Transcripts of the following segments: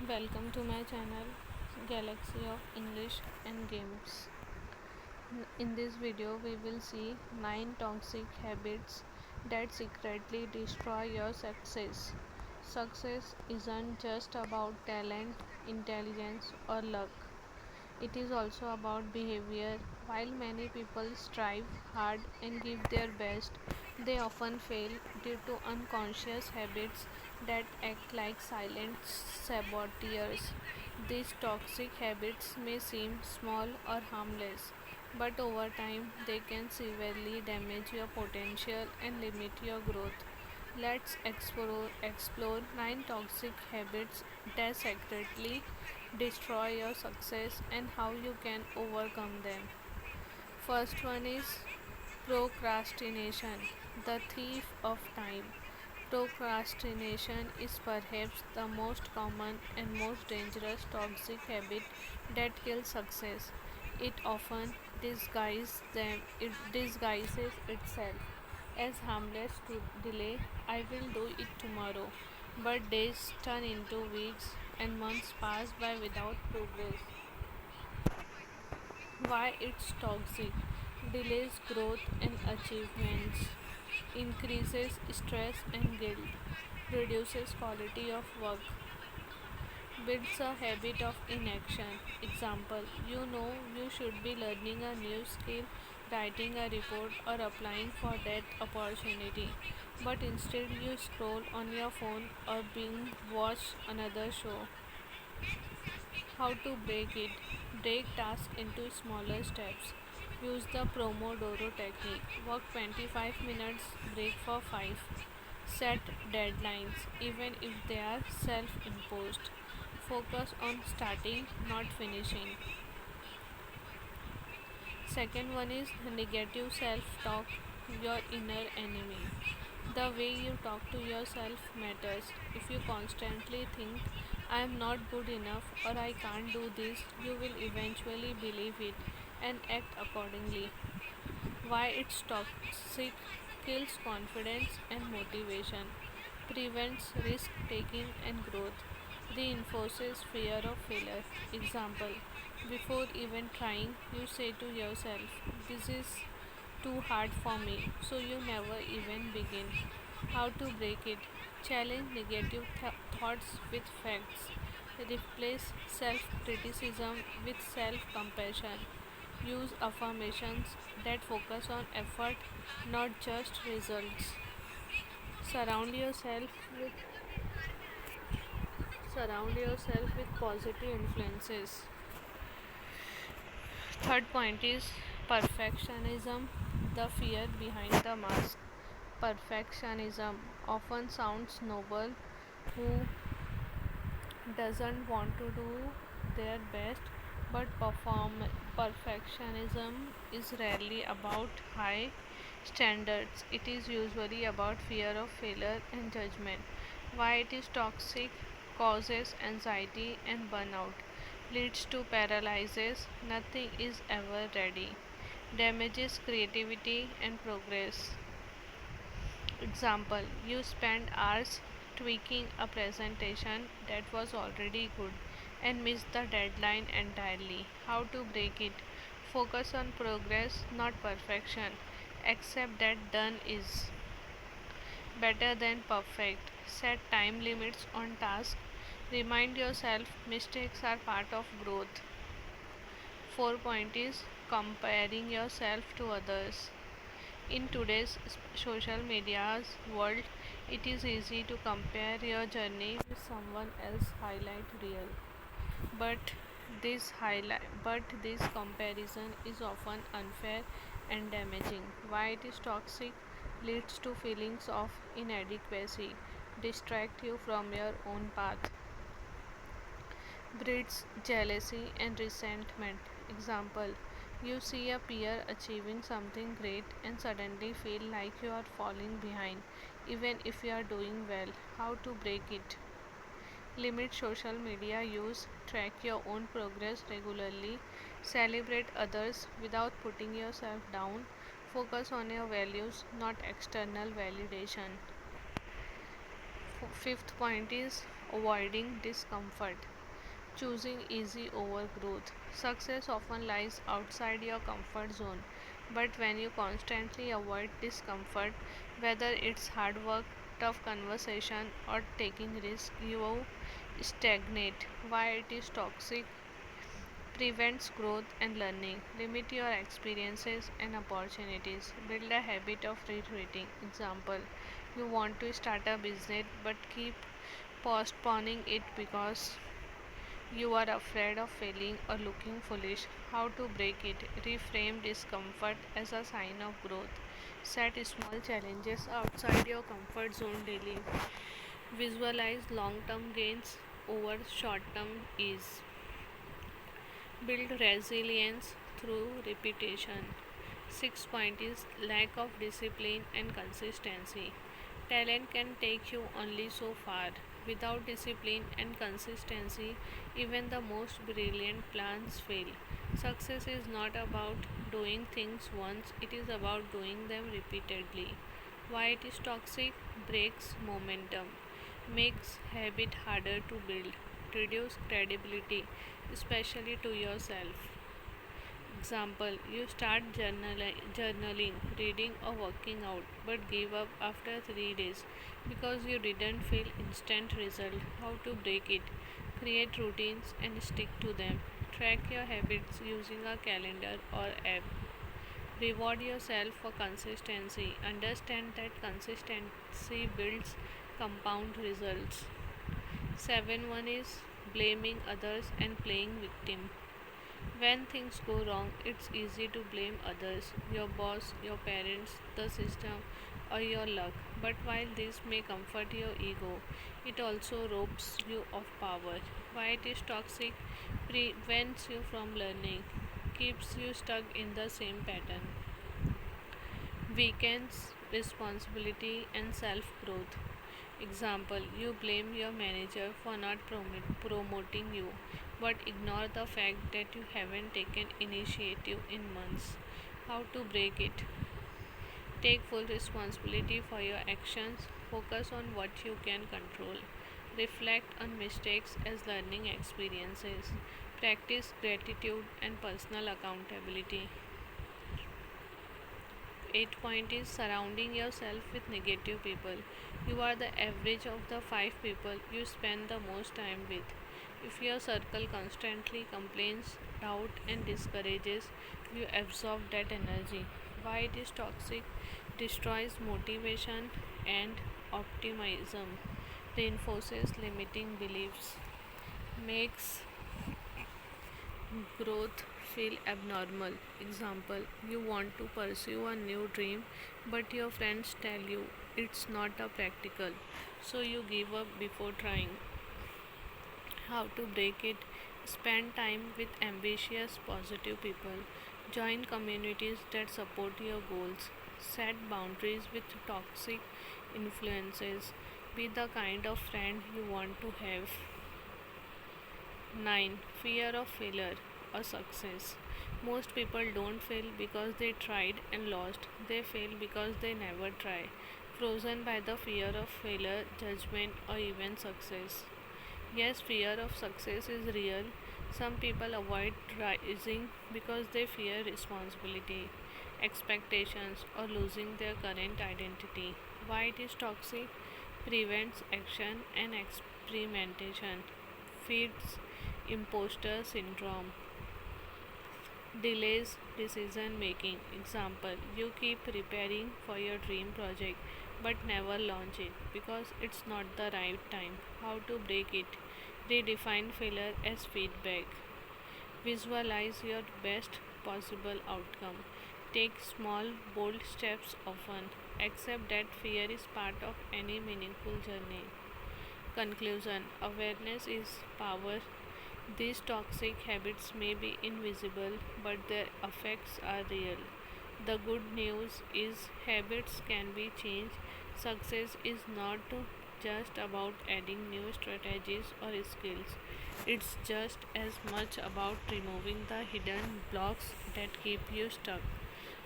Welcome to my channel Galaxy of English and Games. In this video we will see 9 toxic habits that secretly destroy your success. Success isn't just about talent, intelligence or luck. It is also about behavior. While many people strive hard and give their best, they often fail due to unconscious habits that act like silent saboteurs. These toxic habits may seem small or harmless, but over time they can severely damage your potential and limit your growth. Let's explore 9 toxic habits that secretly destroy your success and how you can overcome them. First one is procrastination, the thief of time. Procrastination is perhaps the most common and most dangerous toxic habit that kills success. It disguises itself as harmless to delay. I will do it tomorrow. But days turn into weeks and months pass by without progress. Why it's toxic? Delays growth and achievements, increases stress and guilt, reduces quality of work, builds a habit of inaction. Example: you know you should be learning a new skill, writing a report, or applying for that opportunity, but instead you scroll on your phone or binge watch another show. How to break it? Break tasks into smaller steps. Use the Pomodoro technique. Work 25 minutes, break for 5. Set deadlines, even if they are self imposed. Focus on starting, not finishing. Second one is negative self talk, your inner enemy. The way you talk to yourself matters. If you constantly think, I am not good enough or I can't do this, you will eventually believe it and act accordingly. Why it's toxic? Kills confidence and motivation, prevents risk taking and growth, reinforces fear of failure. Example: before even trying, you say to yourself, this is too hard for me, so you never even begin. How to break it? Challenge negative thoughts with facts. Replace self criticism with self compassion. Use affirmations that focus on effort, not just results. Surround yourself with Surround yourself with positive influences. Third point is perfectionism, the fear behind the mask. Perfectionism often sounds noble. Who doesn't want to do their best? But perfectionism is rarely about high standards. It is usually about fear of failure and judgment. Why it is toxic? Causes anxiety and burnout, leads to paralysis, nothing is ever ready, damages creativity and progress. Example: you spend hours tweaking a presentation that was already good and miss the deadline entirely. How to break it? Focus on progress, not perfection. Accept that done is better than perfect. Set time limits on tasks. Remind yourself mistakes are part of growth. 4 point is comparing yourself to others. In today's social media's world, it is easy to compare your journey with someone else's highlight reel. But this comparison is often unfair and damaging. Why it is toxic? Leads to feelings of inadequacy, distract you from your own path, breeds jealousy and resentment. Example: you see a peer achieving something great and suddenly feel like you are falling behind, even if you are doing well. How to break it? Limit social media use, track your own progress regularly, celebrate others without putting yourself down, focus on your values, not external validation. Fifth point is avoiding discomfort. Choosing easy over growth. Success often lies outside your comfort zone, but when you constantly avoid discomfort, whether it's hard work, tough conversation, or taking risks, you stagnate. Why it is toxic? Prevents growth and learning. Limit your experiences and opportunities. Build a habit of retreating. Example: you want to start a business but keep postponing it because you are afraid of failing or looking foolish. How to break it? Reframe discomfort as a sign of growth. Set small challenges outside your comfort zone daily. Visualize long term gains over short term ease. Build resilience through repetition. Sixth point is lack of discipline and consistency. Talent can take you only so far. Without discipline and consistency, even the most brilliant plans fail. Success is not about doing things once, it is about doing them repeatedly. Why it is toxic? Breaks momentum, makes habit harder to build, reduce credibility, especially to yourself. Example: you start journaling, reading, or working out, but give up after 3 days because you didn't feel instant result. How to break it? Create routines and stick to them. Track your habits using a calendar or app. Reward yourself for consistency. Understand that consistency builds compound results. 7 1 is blaming others and playing victim. When things go wrong, it's easy to blame others, your boss, your parents, the system, or your luck. But while this may comfort your ego, it also robs you of power. Why it is toxic? Prevents you from learning, keeps you stuck in the same pattern, weakens responsibility and self growth. Example: you blame your manager for not promoting you, but ignore the fact that you haven't taken initiative in months. How to break it? Take full responsibility for your actions, focus on what you can control, reflect on mistakes as learning experiences, practice gratitude and personal accountability. 8 point is surrounding yourself with negative people. You are the average of the 5 people you spend the most time with. If your circle constantly complains, doubt and discourages, you absorb that energy. Why it is toxic? Destroys motivation and optimism, reinforces limiting beliefs, makes growth feel abnormal. Example: you want to pursue a new dream, but your friends tell you it's not a practical, so you give up before trying. How to break it? Spend time with ambitious, positive people. Join communities that support your goals. Set boundaries with toxic influences. Be the kind of friend you want to have. 9. Fear of failure or success. Most people don't fail because they tried and lost. They fail because they never try, frozen by the fear of failure, judgment, or even success. Yes, fear of success is real. Some people avoid rising because they fear responsibility, expectations, or losing their current identity. Why it is toxic? Prevents action and experimentation, feeds imposter syndrome, delays decision making. Example: you keep preparing for your dream project but never launch it because it's not the right time. How to break it? Redefine failure as feedback. Visualize your best possible outcome. Take small, bold steps often. Accept that fear is part of any meaningful journey. Conclusion: awareness is power. These toxic habits may be invisible, but their effects are real. The good news is habits can be changed. Success is not just about adding new strategies or skills, it's just as much about removing the hidden blocks that keep you stuck.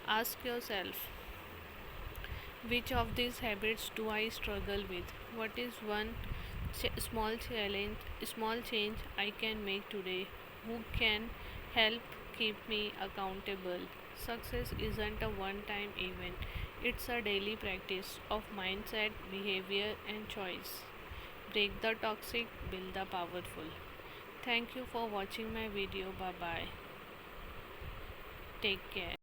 Ask yourself, which of these habits do I struggle with? What is one small change I can make today? Who can help keep me accountable? Success isn't a one time event, it's a daily practice of mindset, behavior, and choice. Break the toxic, build the powerful. Thank you for watching my video. Bye bye. Take care.